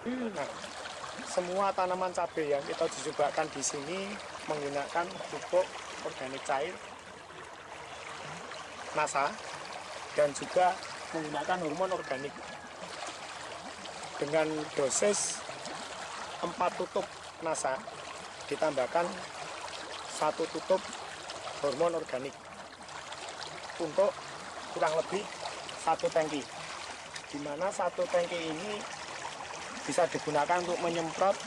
Nah, semua tanaman cabai yang kita cobakan di sini menggunakan pupuk organik cair NASA dan juga menggunakan hormon organik dengan dosis 4 tutup NASA ditambahkan 1 tutup hormon organik untuk kurang lebih 1 tangki, di mana 1 tangki ini bisa digunakan untuk menyemprot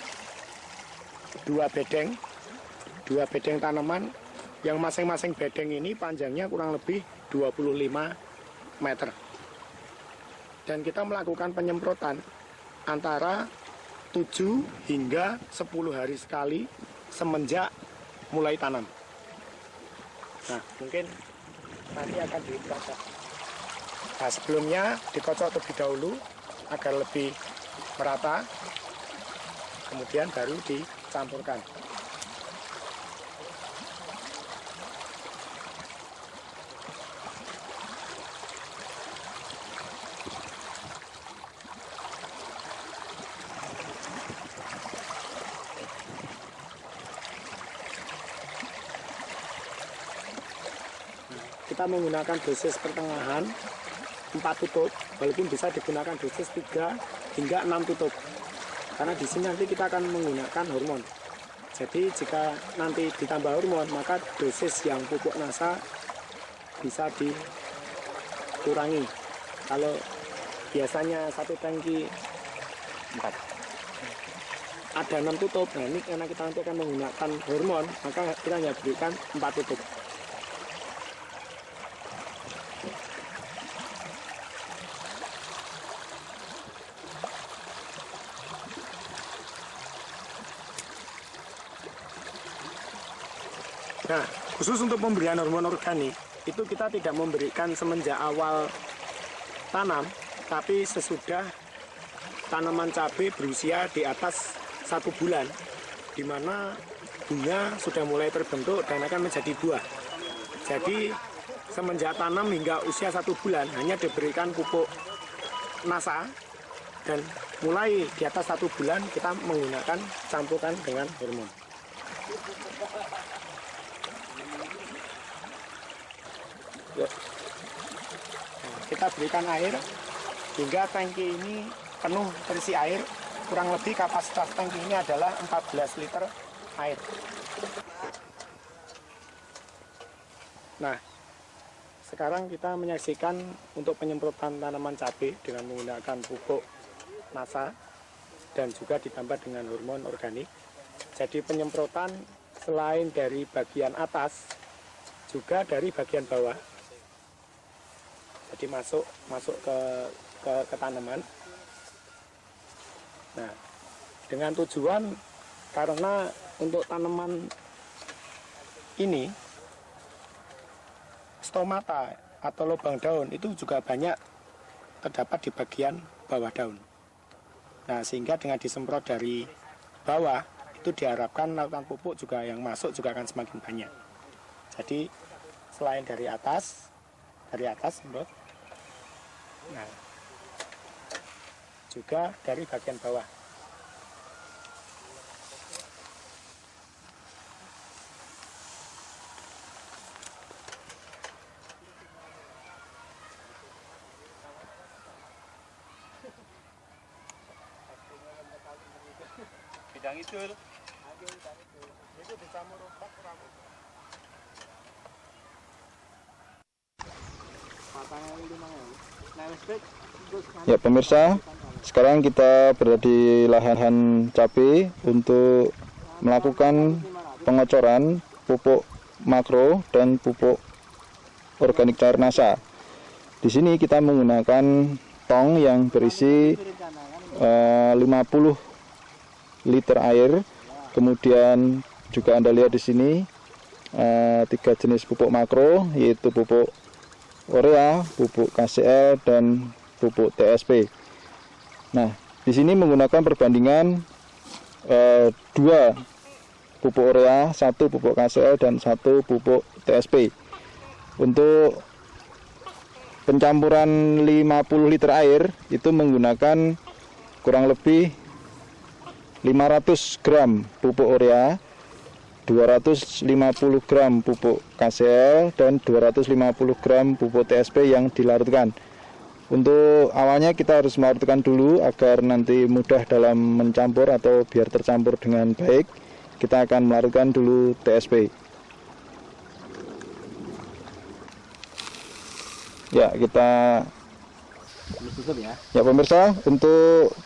2 bedeng tanaman yang masing-masing bedeng ini panjangnya kurang lebih 25 meter. Dan kita melakukan penyemprotan antara 7 hingga 10 hari sekali semenjak mulai tanam. Nah, mungkin nanti akan diperhatikan. Nah, sebelumnya dikocok terlebih dahulu agar lebih merata, kemudian baru dicampurkan. Kita menggunakan dosis pertengahan 4 tutup, walaupun bisa digunakan dosis 3 hingga 6 tutup. Karena di sini nanti kita akan menggunakan hormon. Jadi jika nanti ditambah hormon, maka dosis yang pupuk NASA bisa dikurangi. Kalau biasanya 1 tangki 4, ada 6 tutup. Nah, ini karena kita nanti akan menggunakan hormon, maka kita hanya berikan 4 tutup. Nah, khusus untuk pemberian hormon organik, itu kita tidak memberikan semenjak awal tanam, tapi sesudah tanaman cabai berusia di atas 1 bulan, di mana bunga sudah mulai terbentuk dan akan menjadi buah. Jadi, semenjak tanam hingga usia 1 bulan, hanya diberikan pupuk NASA, dan mulai di atas 1 bulan, kita menggunakan campuran dengan hormon. Kita berikan air hingga tangki ini penuh terisi air. Kurang lebih kapasitas tangki ini adalah 14 liter air. Nah, sekarang kita menyaksikan untuk penyemprotan tanaman cabai dengan menggunakan pupuk NASA dan juga ditambah dengan hormon organik. Jadi penyemprotan selain dari bagian atas, juga dari bagian bawah. Jadi masuk ke tanaman. Nah, dengan tujuan karena untuk tanaman ini stomata atau lubang daun itu juga banyak terdapat di bagian bawah daun. Nah, sehingga dengan disemprot dari bawah itu diharapkan larutan pupuk juga yang masuk juga akan semakin banyak. Jadi selain dari atas semprot. Nah, juga dari bagian bawah. Bidang itu bisa merusak rambut. Ya pemirsa, sekarang kita berada di lahan cabai untuk melakukan pengocoran pupuk makro dan pupuk organik cair NASA. Di sini kita menggunakan tong yang berisi 50 liter air. Kemudian juga Anda lihat di sini 3 jenis pupuk makro, yaitu pupuk urea, pupuk KCL, dan pupuk TSP. Nah, di sini menggunakan perbandingan 2 pupuk urea, 1 pupuk KCL, dan 1 pupuk TSP. Untuk pencampuran 50 liter air itu menggunakan kurang lebih 500 gram pupuk urea, 250 gram pupuk KCL, dan 250 gram pupuk TSP yang dilarutkan. Untuk awalnya kita harus melarutkan dulu agar nanti mudah dalam mencampur atau biar tercampur dengan baik. Kita akan melarutkan dulu TSP. Ya, kita ya pemirsa, untuk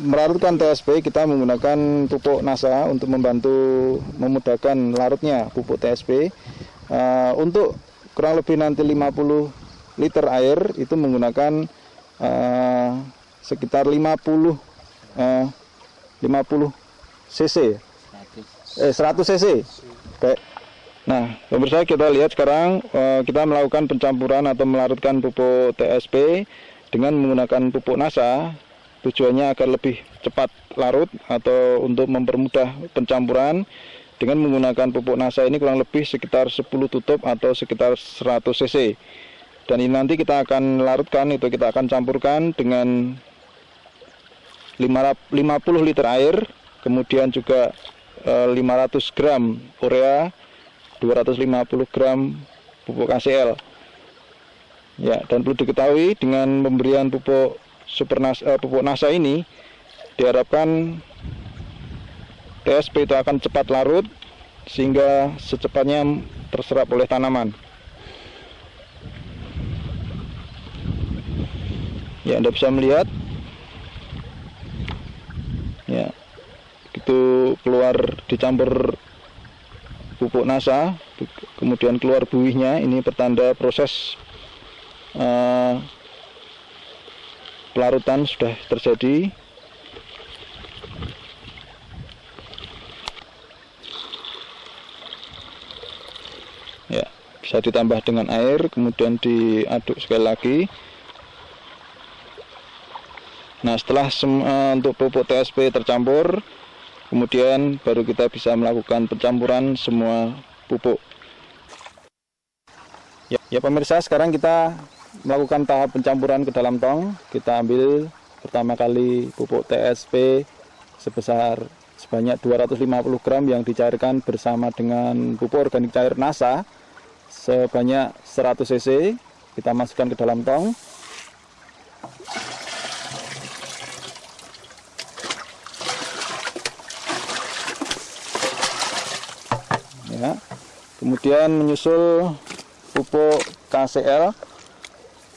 melarutkan TSP kita menggunakan pupuk NASA untuk membantu memudahkan larutnya pupuk TSP. Untuk kurang lebih nanti 50 liter air itu menggunakan sekitar 50 cc, 100 cc. Baik. Nah, pemirsa, kita lihat sekarang kita melakukan pencampuran atau melarutkan pupuk TSP dengan menggunakan pupuk NASA. Tujuannya agar lebih cepat larut atau untuk mempermudah pencampuran. Dengan menggunakan pupuk NASA ini kurang lebih sekitar 10 tutup atau sekitar 100 cc. Dan ini nanti kita akan larutkan, itu kita akan campurkan dengan 50 liter air, kemudian juga 500 gram urea, 250 gram pupuk KCL. Ya, dan perlu diketahui dengan pemberian pupuk pupuk NASA ini diharapkan TSP itu akan cepat larut sehingga secepatnya terserap oleh tanaman. Ya, Anda bisa melihat. Ya, itu keluar dicampur pupuk NASA, kemudian keluar buihnya. Ini pertanda proses pelarutan sudah terjadi. Ya, bisa ditambah dengan air, kemudian diaduk sekali lagi. Nah, setelah untuk pupuk TSP tercampur, kemudian baru kita bisa melakukan pencampuran semua pupuk. Ya pemirsa, sekarang kita melakukan tahap pencampuran ke dalam tong. Kita ambil pertama kali pupuk TSP sebanyak 250 gram yang dicairkan bersama dengan pupuk organik cair NASA sebanyak 100 cc. Kita masukkan ke dalam tong. Ya. Kemudian menyusul pupuk KCL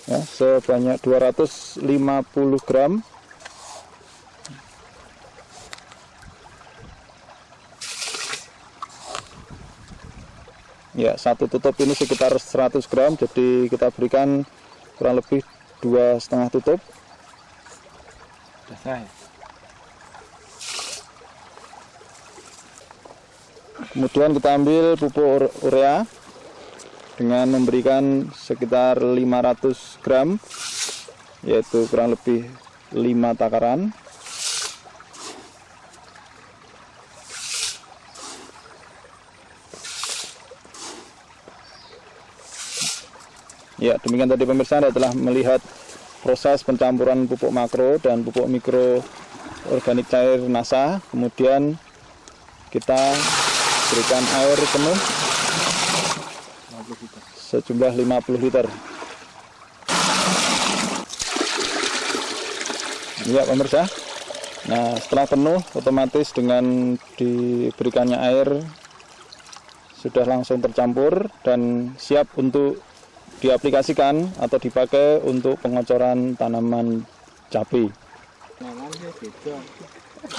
ya, sebanyak 250 gram. Ya, satu tutup ini sekitar 100 gram, jadi kita berikan kurang lebih 2,5 tutup. Kemudian kita ambil pupuk urea dengan memberikan sekitar 500 gram, yaitu kurang lebih 5 takaran. Ya, demikian tadi pemirsa, Anda telah melihat proses pencampuran pupuk makro dan pupuk mikro organik cair NASA. Kemudian kita berikan air penuh sejumlah 50 liter. Ya pemirsa, nah setelah penuh otomatis dengan diberikannya air sudah langsung tercampur dan siap untuk diaplikasikan atau dipakai untuk pengocoran tanaman cabai.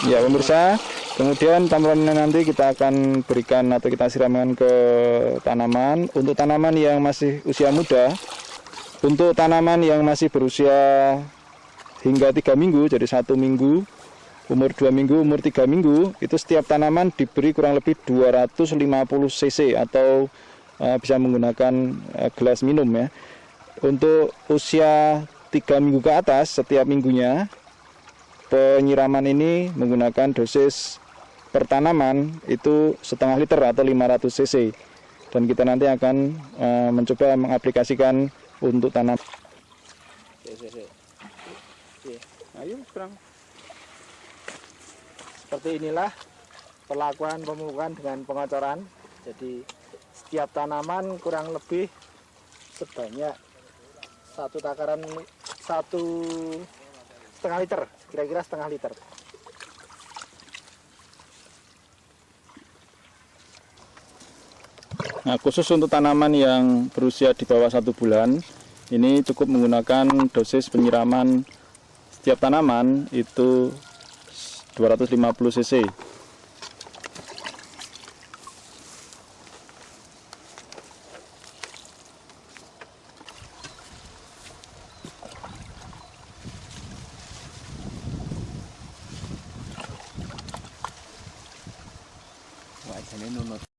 Ya pemirsa, kemudian campurannya nanti kita akan berikan atau kita siramkan ke tanaman. Untuk tanaman yang masih usia muda, untuk tanaman yang masih berusia hingga 3 minggu, jadi 1 minggu, umur 2 minggu, umur 3 minggu, itu setiap tanaman diberi kurang lebih 250 cc atau bisa menggunakan gelas minum ya. Untuk usia 3 minggu ke atas, setiap minggunya penyiraman ini menggunakan dosis per tanaman itu 0,5 liter atau 500 cc. Dan kita nanti akan mencoba mengaplikasikan untuk tanam. Ayo, serang. Seperti inilah perlakuan pemupukan dengan pengocoran. Jadi setiap tanaman kurang lebih sebanyak satu takaran 1,5 liter, kira-kira 1,5 liter. Nah, khusus untuk tanaman yang berusia di bawah 1 bulan, ini cukup menggunakan dosis penyiraman setiap tanaman itu 250 cc. Wah, jadi nunut.